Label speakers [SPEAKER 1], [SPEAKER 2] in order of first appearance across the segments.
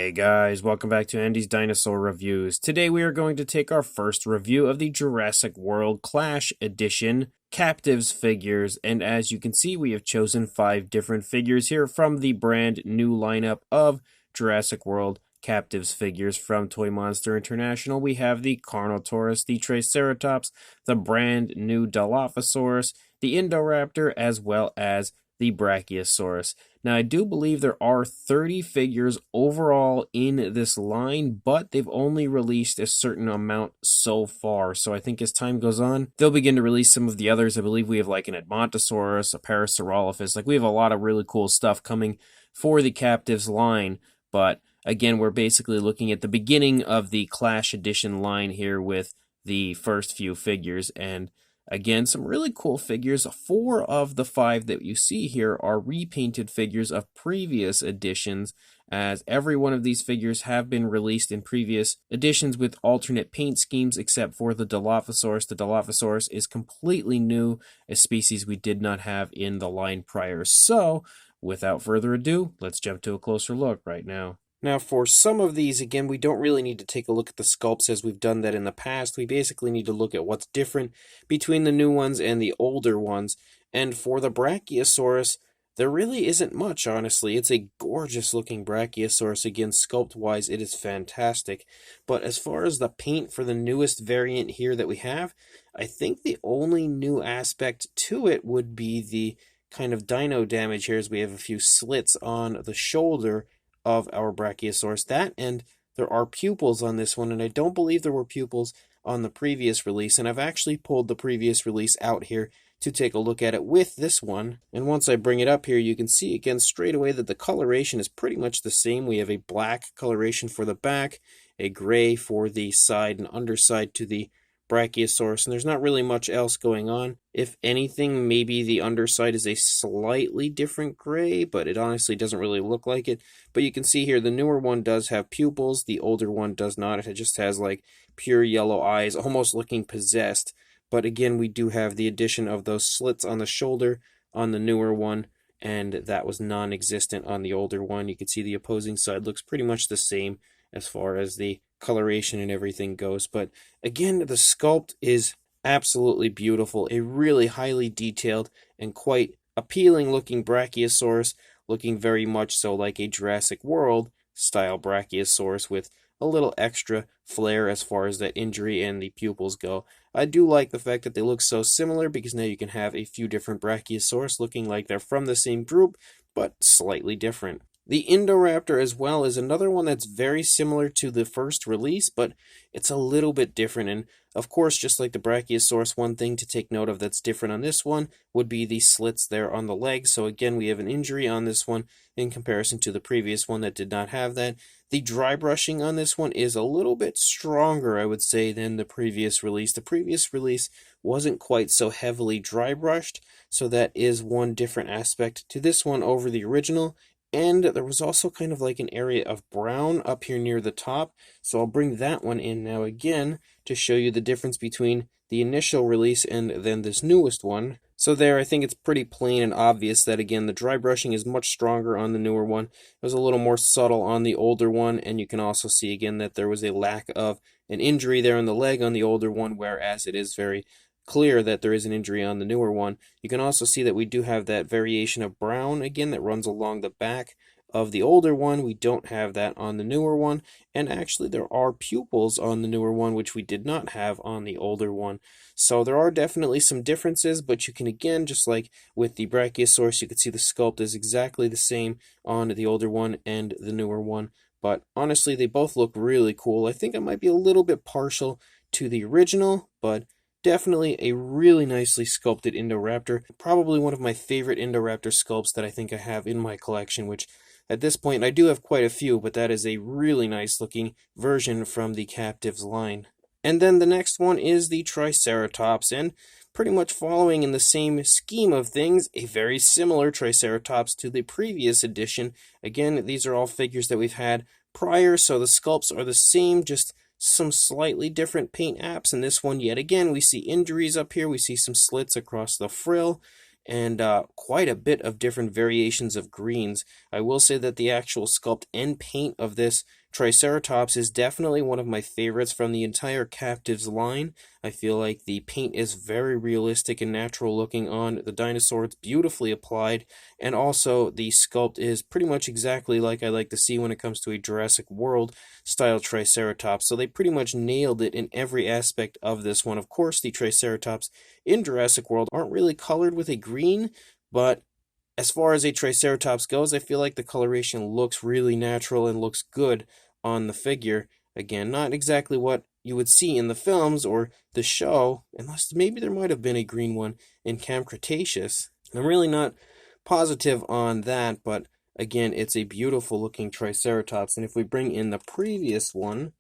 [SPEAKER 1] Hey guys, welcome back to Andy's Dinosaur Reviews. Today we are going to take our first review of the Jurassic World Clash Edition Captivz figures, and as you can see we have chosen 5 different figures here from the brand new lineup of Jurassic World Captivz figures from Toymonster International. We have the Carnotaurus, the Triceratops, the brand new Dilophosaurus, the Indoraptor, as well as the Brachiosaurus. Now, I do believe there are 30 figures overall in this line, but they've only released a certain amount so far. So I think as time goes on, they'll begin to release some of the others. I believe we have like an Edmontosaurus, a Parasaurolophus. Like we have a lot of really cool stuff coming for the Captivz line. But again, we're basically looking at the beginning of the Clash Edition line here with the first few figures. And again, some really cool figures. 4 of the 5 that you see here are repainted figures of previous editions, as every one of these figures have been released in previous editions with alternate paint schemes, except for the Dilophosaurus. The Dilophosaurus is completely new, a species we did not have in the line prior. So, without further ado, let's jump to a closer look right now. Now, for some of these, again, we don't really need to take a look at the sculpts as we've done that in the past. We basically need to look at what's different between the new ones and the older ones. And for the Brachiosaurus, there really isn't much, honestly. It's a gorgeous-looking Brachiosaurus. Again, sculpt-wise, it is fantastic. But as far as the paint for the newest variant here that we have, I think the only new aspect to it would be the kind of dino damage here, as we have a few slits on the shoulder of our Brachiosaurus. That, and there are pupils on this one, and I don't believe there were pupils on the previous release, and I've actually pulled the previous release out here to take a look at it with this one. And once I bring it up here, you can see again straight away that the coloration is pretty much the same. We have a black coloration for the back, a gray for the side and underside to the Brachiosaurus, and there's not really much else going on. If anything, maybe the underside is a slightly different gray, but it honestly doesn't really look like it. But you can see here, the newer one does have pupils, the older one does not. It just has like pure yellow eyes, almost looking possessed. But again, we do have the addition of those slits on the shoulder on the newer one, and that was non-existent on the older one. You can see the opposing side looks pretty much the same as far as the coloration and everything goes. But again, the sculpt is absolutely beautiful. A really highly detailed and quite appealing looking Brachiosaurus, looking very much so like a Jurassic World style Brachiosaurus with a little extra flair as far as that injury and the pupils go. I do like the fact that they look so similar, because now you can have a few different Brachiosaurus looking like they're from the same group, but slightly different. The Indoraptor as well is another one that's very similar to the first release, but it's a little bit different. And of course, just like the Brachiosaurus, one thing to take note of that's different on this one would be the slits there on the legs. So again, we have an injury on this one in comparison to the previous one that did not have that. The dry brushing on this one is a little bit stronger, I would say, than the previous release. The previous release wasn't quite so heavily dry brushed, so that is one different aspect to this one over the original. And there was also kind of like an area of brown up here near the top. So I'll bring that one in now again to show you the difference between the initial release and then this newest one. So there, I think it's pretty plain and obvious that, again, the dry brushing is much stronger on the newer one. It was a little more subtle on the older one, and you can also see again that there was a lack of an injury there on the leg on the older one, whereas it is very clear that there is an injury on the newer one. You can also see that we do have that variation of brown again that runs along the back of the older one. We don't have that on the newer one, and actually there are pupils on the newer one which we did not have on the older one. So there are definitely some differences, but you can, again, just like with the Brachiosaurus, you can see the sculpt is exactly the same on the older one and the newer one. But honestly, they both look really cool. I think I might be a little bit partial to the original, but definitely a really nicely sculpted Indoraptor. Probably one of my favorite Indoraptor sculpts that I think I have in my collection, which at this point I do have quite a few, but that is a really nice looking version from the Captivz line. And then the next one is the Triceratops, and pretty much following in the same scheme of things, a very similar Triceratops to the previous edition. Again, these are all figures that we've had prior, so the sculpts are the same, just some slightly different paint apps. In this one, yet again, we see injuries up here. We see some slits across the frill, and quite a bit of different variations of greens. I will say that the actual sculpt and paint of this Triceratops is definitely one of my favorites from the entire Captivz line. I feel like the paint is very realistic and natural looking on the dinosaur. It's beautifully applied, and also the sculpt is pretty much exactly like I like to see when it comes to a Jurassic World style Triceratops. So they pretty much nailed it in every aspect of this one. Of course, the Triceratops in Jurassic World aren't really colored with a green, but as far as a Triceratops goes, I feel like the coloration looks really natural and looks good on the figure. Again, not exactly what you would see in the films or the show, unless maybe there might have been a green one in Camp Cretaceous. I'm really not positive on that, but again, it's a beautiful looking Triceratops. And if we bring in the previous one,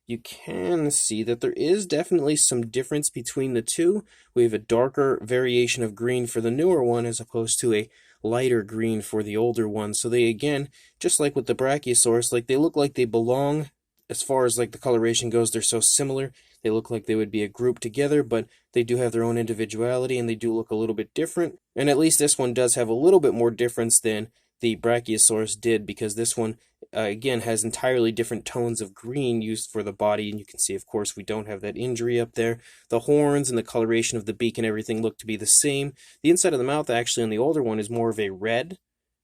[SPEAKER 1] you can see that there is definitely some difference between the two. We have a darker variation of green for the newer one as opposed to a lighter green for the older one. So they, again, just like with the Brachiosaurus, like they look like they belong as far as like the coloration goes. They're so similar. They look like they would be a group together, but they do have their own individuality and they do look a little bit different. And at least this one does have a little bit more difference than the Brachiosaurus did, because this one again has entirely different tones of green used for the body, and you can see, of course, we don't have that injury up there. The horns and the coloration of the beak and everything look to be the same. The inside of the mouth actually on the older one is more of a red,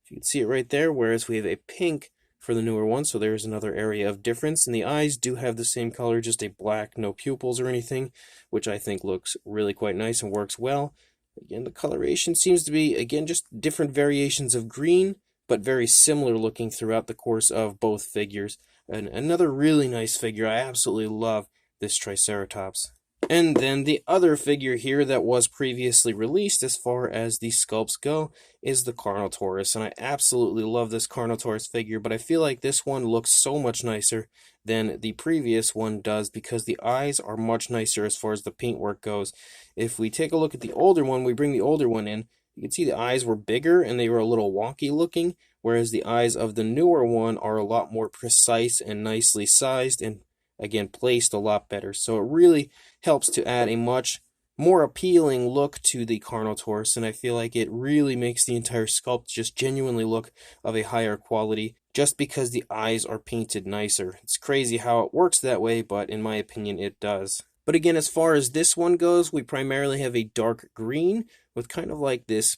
[SPEAKER 1] if you can see it right there, whereas we have a pink for the newer one, so there's another area of difference. And the eyes do have the same color, just a black, no pupils or anything, which I think looks really quite nice and works well. Again, the coloration seems to be, again, just different variations of green, but very similar looking throughout the course of both figures. And another really nice figure. I absolutely love this Triceratops. And then the other figure here that was previously released as far as the sculpts go is the Carnotaurus. And I absolutely love this Carnotaurus figure, but I feel like this one looks so much nicer than the previous one does because the eyes are much nicer as far as the paintwork goes. If we take a look at the older one, we bring the older one in, you can see the eyes were bigger and they were a little wonky looking, whereas the eyes of the newer one are a lot more precise and nicely sized and, again, placed a lot better. So it really helps to add a much more appealing look to the Carnotaurus, and I feel like it really makes the entire sculpt just genuinely look of a higher quality just because the eyes are painted nicer. It's crazy how it works that way, but in my opinion it does. But again, as far as this one goes, we primarily have a dark green with kind of like this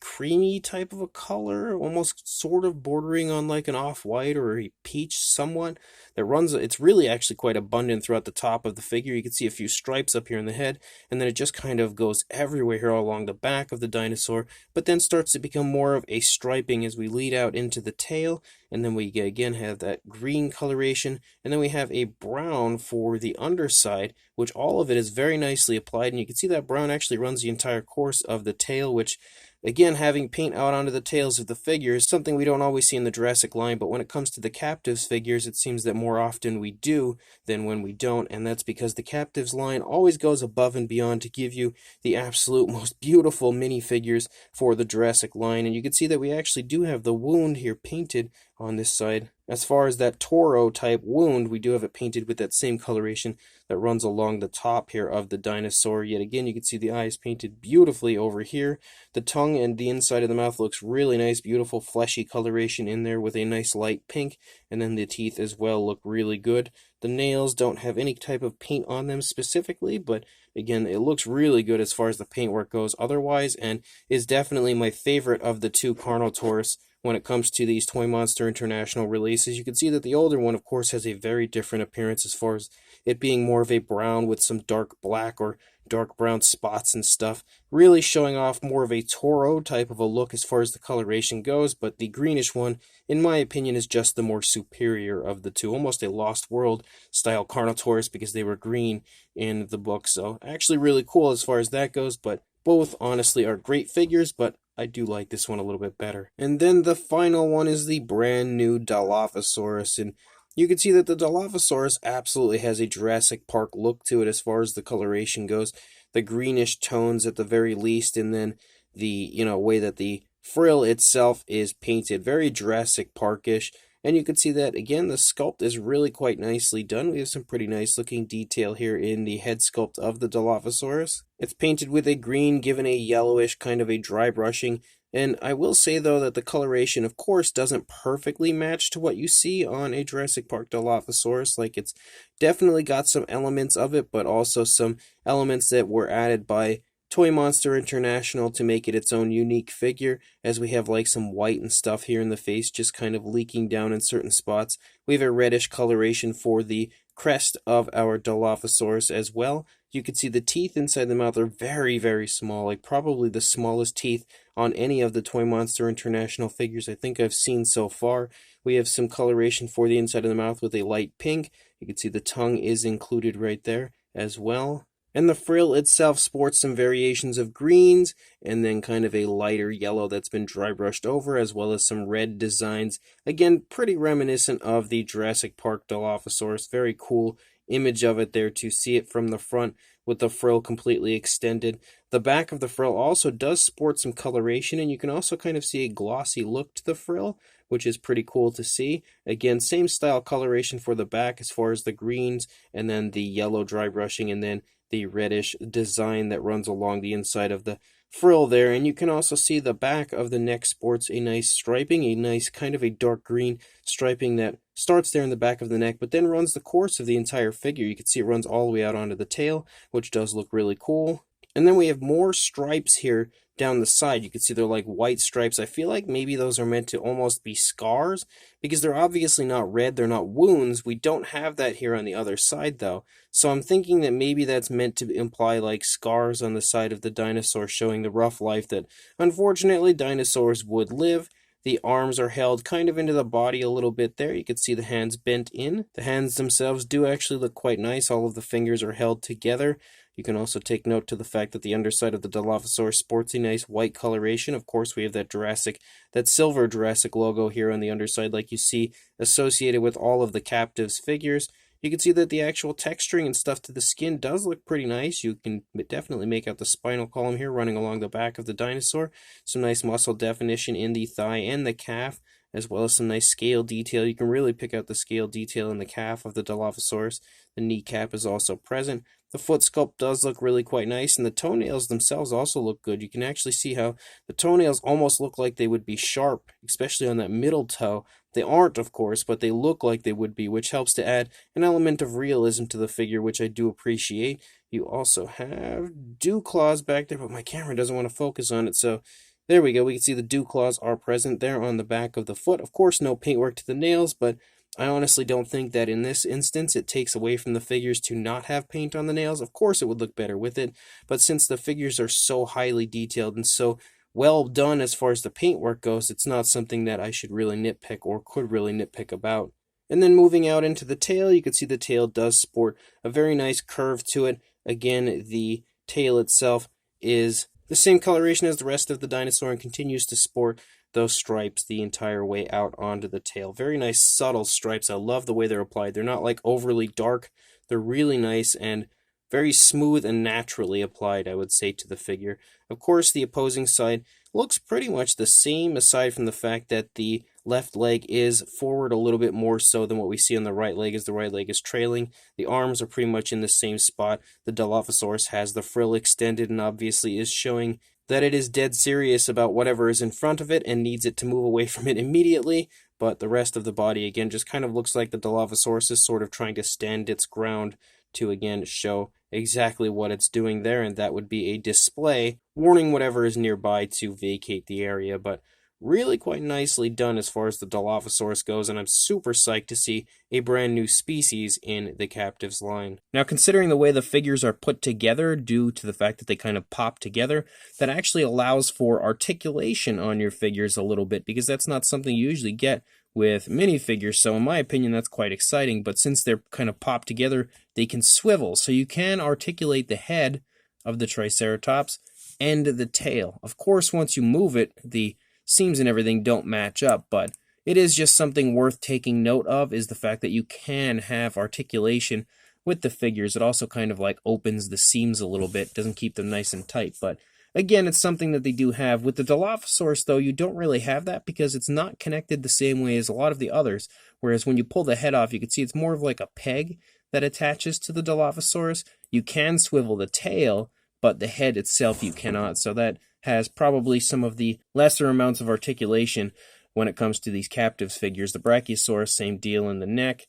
[SPEAKER 1] creamy type of a color, almost sort of bordering on like an off-white or a peach somewhat, that runs, it's really actually quite abundant throughout the top of the figure. You can see a few stripes up here in the head, and then it just kind of goes everywhere here along the back of the dinosaur, but then starts to become more of a striping as we lead out into the tail, and then we again have that green coloration, and then we have a brown for the underside, which all of it is very nicely applied, and you can see that brown actually runs the entire course of the tail, which, again, having paint out onto the tails of the figures is something we don't always see in the Jurassic line, but when it comes to the Captivz figures, it seems that more often we do than when we don't, and that's because the Captivz line always goes above and beyond to give you the absolute most beautiful minifigures for the Jurassic line, and you can see that we actually do have the wound here painted on this side. As far as that Toro type wound, we do have it painted with that same coloration that runs along the top here of the dinosaur. Yet again, you can see the eyes painted beautifully over here. The tongue and the inside of the mouth looks really nice, beautiful fleshy coloration in there with a nice light pink, and then the teeth as well look really good. The nails don't have any type of paint on them specifically, but again, it looks really good as far as the paintwork goes otherwise, and is definitely my favorite of the two Carnotaurus when it comes to these Toymonster International releases. You can see that the older one, of course, has a very different appearance as far as it being more of a brown with some dark black or dark brown spots and stuff, really showing off more of a Toro type of a look as far as the coloration goes, but the greenish one, in my opinion, is just the more superior of the two, almost a Lost World style Carnotaurus because they were green in the book. So actually really cool as far as that goes, but both honestly are great figures, but I do like this one a little bit better. And then the final one is the brand new Dilophosaurus, and you can see that the Dilophosaurus absolutely has a Jurassic Park look to it as far as the coloration goes. The greenish tones at the very least, and then the, way that the frill itself is painted, very Jurassic Parkish. And you can see that, again, the sculpt is really quite nicely done. We have some pretty nice looking detail here in the head sculpt of the Dilophosaurus. It's painted with a green, given a yellowish kind of a dry brushing. And I will say, though, that the coloration, of course, doesn't perfectly match to what you see on a Jurassic Park Dilophosaurus. Like, it's definitely got some elements of it, but also some elements that were added by Toymonster International to make it its own unique figure, as we have like some white and stuff here in the face just kind of leaking down in certain spots. We have a reddish coloration for the crest of our Dilophosaurus as well. You can see the teeth inside the mouth are very, very small, like probably the smallest teeth on any of the Toymonster International figures I think I've seen so far. We have some coloration for the inside of the mouth with a light pink. You can see the tongue is included right there as well. And the frill itself sports some variations of greens and then kind of a lighter yellow that's been dry brushed over, as well as some red designs. Again, pretty reminiscent of the Jurassic Park Dilophosaurus. Very cool image of it there to see it from the front with the frill completely extended. The back of the frill also does sport some coloration, and you can also kind of see a glossy look to the frill, which is pretty cool to see. Again, same style coloration for the back as far as the greens, and then the yellow dry brushing, and then the reddish design that runs along the inside of the frill there. And you can also see the back of the neck sports a nice striping, a nice kind of a dark green striping that starts there in the back of the neck, but then runs the course of the entire figure. You can see it runs all the way out onto the tail, which does look really cool. And then we have more stripes here down the side. You can see they're like white stripes. I feel like maybe those are meant to almost be scars, because they're obviously not red, they're not wounds. We don't have that here on the other side though. So I'm thinking that maybe that's meant to imply like scars on the side of the dinosaur, showing the rough life that unfortunately dinosaurs would live. The arms are held kind of into the body a little bit there. You can see the hands bent in. The hands themselves do actually look quite nice. All of the fingers are held together. You can also take note to the fact that the underside of the Dilophosaurus sports a nice white coloration. Of course, we have that silver Jurassic logo here on the underside, like you see associated with all of the Captivz figures. You can see that the actual texturing and stuff to the skin does look pretty nice. You can definitely make out the spinal column here running along the back of the dinosaur. Some nice muscle definition in the thigh and the calf, as well as some nice scale detail. You can really pick out the scale detail in the calf of the Dilophosaurus. The kneecap is also present. The foot sculpt does look really quite nice, and the toenails themselves also look good. You can actually see how the toenails almost look like they would be sharp, especially on that middle toe. They aren't, of course, but they look like they would be, which helps to add an element of realism to the figure, which I do appreciate. You also have dew claws back there, but my camera doesn't want to focus on it, so there we go. We can see the dew claws are present there on the back of the foot. Of course, no paintwork to the nails, but I honestly don't think that in this instance it takes away from the figures to not have paint on the nails. Of course, it would look better with it, but since the figures are so highly detailed and so well done as far as the paintwork goes, it's not something that I should really nitpick or could really nitpick about. And then moving out into the tail, you can see the tail does sport a very nice curve to it. Again, the tail itself is the same coloration as the rest of the dinosaur and continues to sport those stripes the entire way out onto the tail. Very nice subtle stripes. I love the way they're applied. They're not like overly dark. They're really nice and very smooth and naturally applied, I would say, to the figure. Of course, the opposing side looks pretty much the same, aside from the fact that the left leg is forward a little bit more so than what we see on the right leg, as the right leg is trailing. The arms are pretty much in the same spot. The Dilophosaurus has the frill extended and obviously is showing that it is dead serious about whatever is in front of it and needs it to move away from it immediately. But the rest of the body, again, just kind of looks like the Dilophosaurus is sort of trying to stand its ground to, again, show exactly what it's doing there, and that would be a display warning whatever is nearby to vacate the area. But really quite nicely done as far as the Dilophosaurus goes, and I'm super psyched to see a brand new species in the Captivz line. Now, considering the way the figures are put together due to the fact that they kind of pop together, that actually allows for articulation on your figures a little bit, because that's not something you usually get with minifigures. So in my opinion, that's quite exciting. But since they're kind of popped together, they can swivel, so you can articulate the head of the Triceratops and the tail. Of course, once you move it, the seams and everything don't match up, but it is just something worth taking note of, is the fact that you can have articulation with the figures. It also kind of like opens the seams a little bit, doesn't keep them nice and tight, but again, it's something that they do have. With the Dilophosaurus, though, you don't really have that because it's not connected the same way as a lot of the others. Whereas when you pull the head off, you can see it's more of like a peg that attaches to the Dilophosaurus. You can swivel the tail, but the head itself you cannot. So that has probably some of the lesser amounts of articulation when it comes to these Captivz figures. The Brachiosaurus, same deal in the neck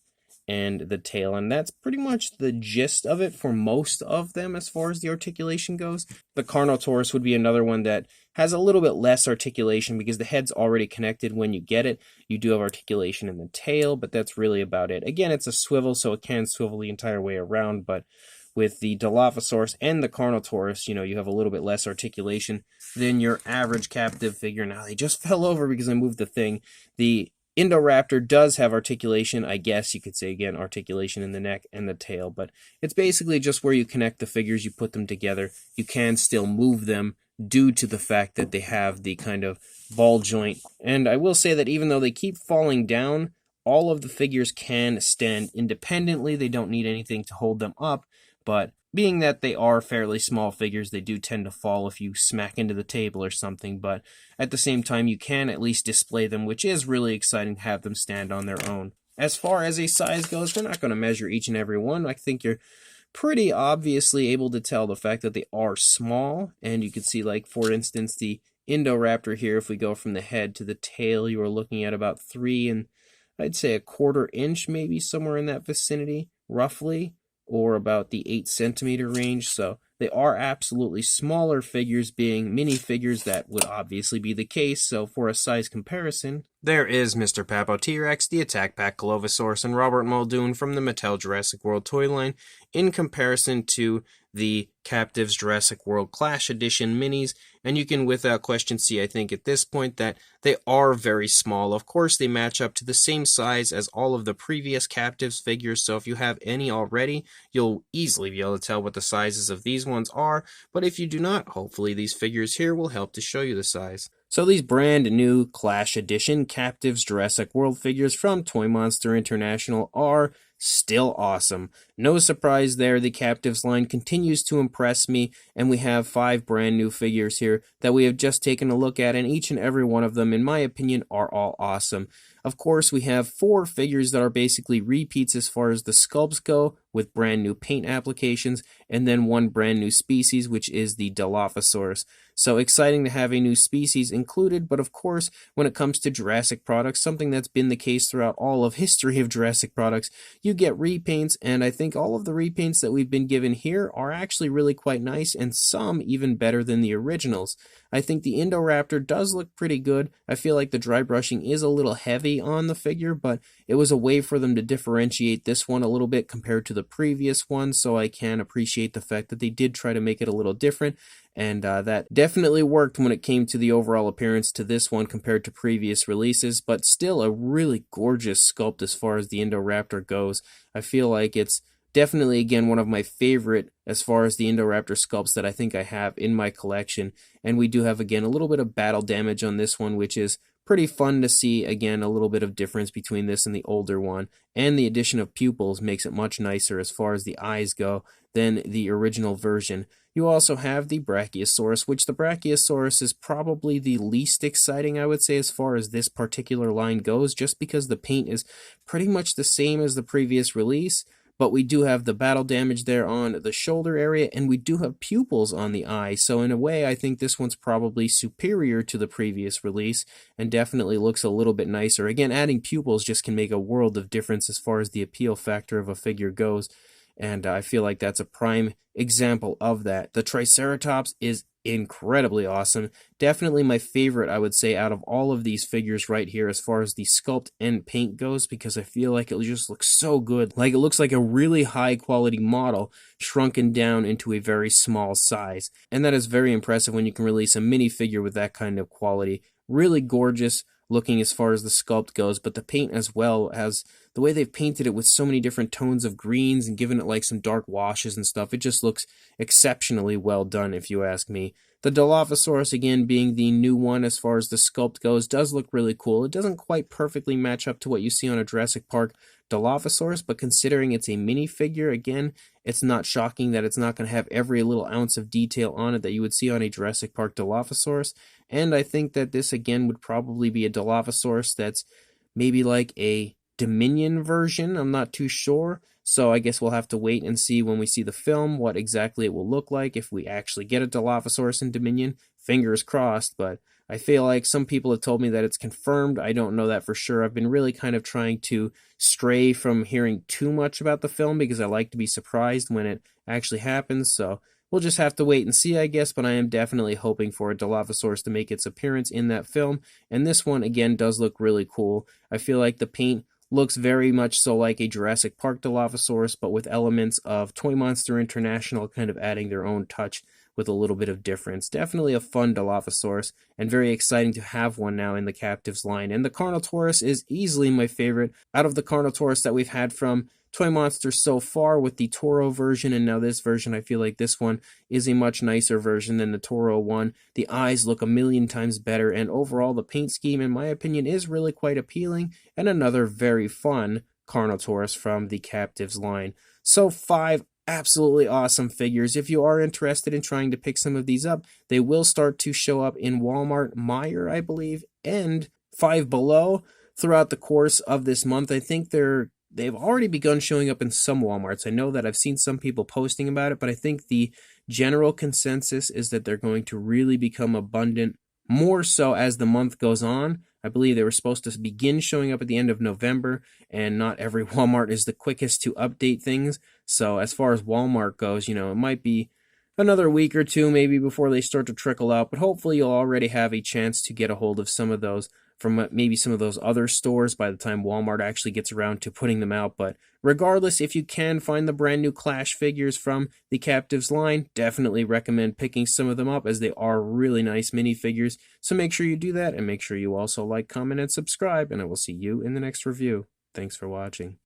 [SPEAKER 1] and the tail, and that's pretty much the gist of it for most of them as far as the articulation goes. The Carnotaurus would be another one that has a little bit less articulation because the head's already connected when you get it. You do have articulation in the tail, but that's really about it. Again, it's a swivel, so it can swivel the entire way around, but with the Dilophosaurus and the Carnotaurus, you have a little bit less articulation than your average Captivz figure. Now, they just fell over because I moved the thing. The Indoraptor does have articulation, I guess you could say, again, articulation in the neck and the tail, but it's basically just where you connect the figures, you put them together. You can still move them due to the fact that they have the kind of ball joint. And I will say that even though they keep falling down, all of the figures can stand independently. They don't need anything to hold them up, but being that they are fairly small figures, they do tend to fall if you smack into the table or something, but at the same time, you can at least display them, which is really exciting to have them stand on their own. As far as a size goes, we're not going to measure each and every one. I think you're pretty obviously able to tell the fact that they are small, and you can see, like, for instance, the Indoraptor here, if we go from the head to the tail, you are looking at about 3 and I'd say a 1/4 inch, maybe somewhere in that vicinity, roughly, or about the 8 centimeter range. So they are absolutely smaller figures, being minifigures. That would obviously be the case. So for a size comparison, there is Mr. Papo T-Rex, the Attack Pack Dilophosaurus, and Robert Muldoon from the Mattel Jurassic World toy line in comparison to the Captivz Jurassic World Clash Edition minis, and you can without question see, I think, at this point that they are very small. Of course, they match up to the same size as all of the previous Captivz figures, so if you have any already, you'll easily be able to tell what the sizes of these ones are, but if you do not, hopefully these figures here will help to show you the size. So these brand new Clash Edition Captivz Jurassic World figures from Toymonster International are still awesome. No surprise there, the Captivz line continues to impress me, and we have 5 brand new figures here that we have just taken a look at, and each and every one of them, in my opinion, are all awesome. Of course, we have 4 figures that are basically repeats as far as the sculpts go, with brand new paint applications, and then 1 brand new species, which is the Dilophosaurus. So exciting to have a new species included, but of course, when it comes to Jurassic products, something that's been the case throughout all of history of Jurassic products, you get repaints, and I think all of the repaints that we've been given here are actually really quite nice, and some even better than the originals. I think the Indoraptor does look pretty good. I feel like the dry brushing is a little heavy on the figure, but it was a way for them to differentiate this one a little bit compared to the previous one, so I can appreciate the fact that they did try to make it a little different, and that definitely worked when it came to the overall appearance to this one compared to previous releases, but still a really gorgeous sculpt as far as the Indoraptor goes. I feel like it's definitely, again, one of my favorite as far as the Indoraptor sculpts that I think I have in my collection, and we do have, again, a little bit of battle damage on this one, which is pretty fun to see. Again, a little bit of difference between this and the older one, and the addition of pupils makes it much nicer as far as the eyes go than the original version. You also have the Brachiosaurus, which the Brachiosaurus is probably the least exciting, I would say, as far as this particular line goes, just because the paint is pretty much the same as the previous release. But we do have the battle damage there on the shoulder area, and we do have pupils on the eye, so in a way I think this one's probably superior to the previous release, and definitely looks a little bit nicer. Again, adding pupils just can make a world of difference as far as the appeal factor of a figure goes, and I feel like that's a prime example of that. The Triceratops is incredibly awesome. Definitely my favorite, I would say, out of all of these figures right here as far as the sculpt and paint goes, because I feel like it just looks so good. Like, it looks like a really high quality model shrunken down into a very small size. And that is very impressive when you can release a minifigure with that kind of quality. Really gorgeous looking as far as the sculpt goes, but the paint as well, as the way they've painted it with so many different tones of greens and given it like some dark washes and stuff, it just looks exceptionally well done if you ask me. The Dilophosaurus, again, being the new one as far as the sculpt goes, does look really cool. It doesn't quite perfectly match up to what you see on a Jurassic Park Dilophosaurus, but considering it's a minifigure, again, it's not shocking that it's not going to have every little ounce of detail on it that you would see on a Jurassic Park Dilophosaurus. And I think that this, again, would probably be a Dilophosaurus that's maybe like a Dominion version. I'm not too sure. So I guess we'll have to wait and see when we see the film what exactly it will look like if we actually get a Dilophosaurus in Dominion. Fingers crossed, but I feel like some people have told me that it's confirmed. I don't know that for sure. I've been really kind of trying to stray from hearing too much about the film because I like to be surprised when it actually happens. So we'll just have to wait and see, I guess, but I am definitely hoping for a Dilophosaurus to make its appearance in that film. And this one, again, does look really cool. I feel like the paint looks very much so like a Jurassic Park Dilophosaurus, but with elements of Toymonster International kind of adding their own touch with a little bit of difference. Definitely a fun Dilophosaurus, and very exciting to have one now in the Captivz line. And the Carnotaurus is easily my favorite out of the Carnotaurus that we've had from Toymonster so far, with the Toro version and now this version. I feel like this one is a much nicer version than the Toro one. The eyes look a million times better, and overall the paint scheme, in my opinion, is really quite appealing, and another very fun Carnotaurus from the Captivz line. So 5 absolutely awesome figures. If you are interested in trying to pick some of these up, they will start to show up in Walmart, Meijer, I believe, and Five Below throughout the course of this month. I think they've already begun showing up in some Walmarts. I know that I've seen some people posting about it, but I think the general consensus is that they're going to really become abundant more so as the month goes on. I believe they were supposed to begin showing up at the end of November, and not every Walmart is the quickest to update things. So as far as Walmart goes, it might be another week or two maybe before they start to trickle out, but hopefully you'll already have a chance to get a hold of some of those from maybe some of those other stores by the time Walmart actually gets around to putting them out. But regardless, if you can find the brand new Clash figures from the Captivz line, definitely recommend picking some of them up, as they are really nice minifigures. So make sure you do that, and make sure you also like, comment, and subscribe, and I will see you in the next review. Thanks for watching.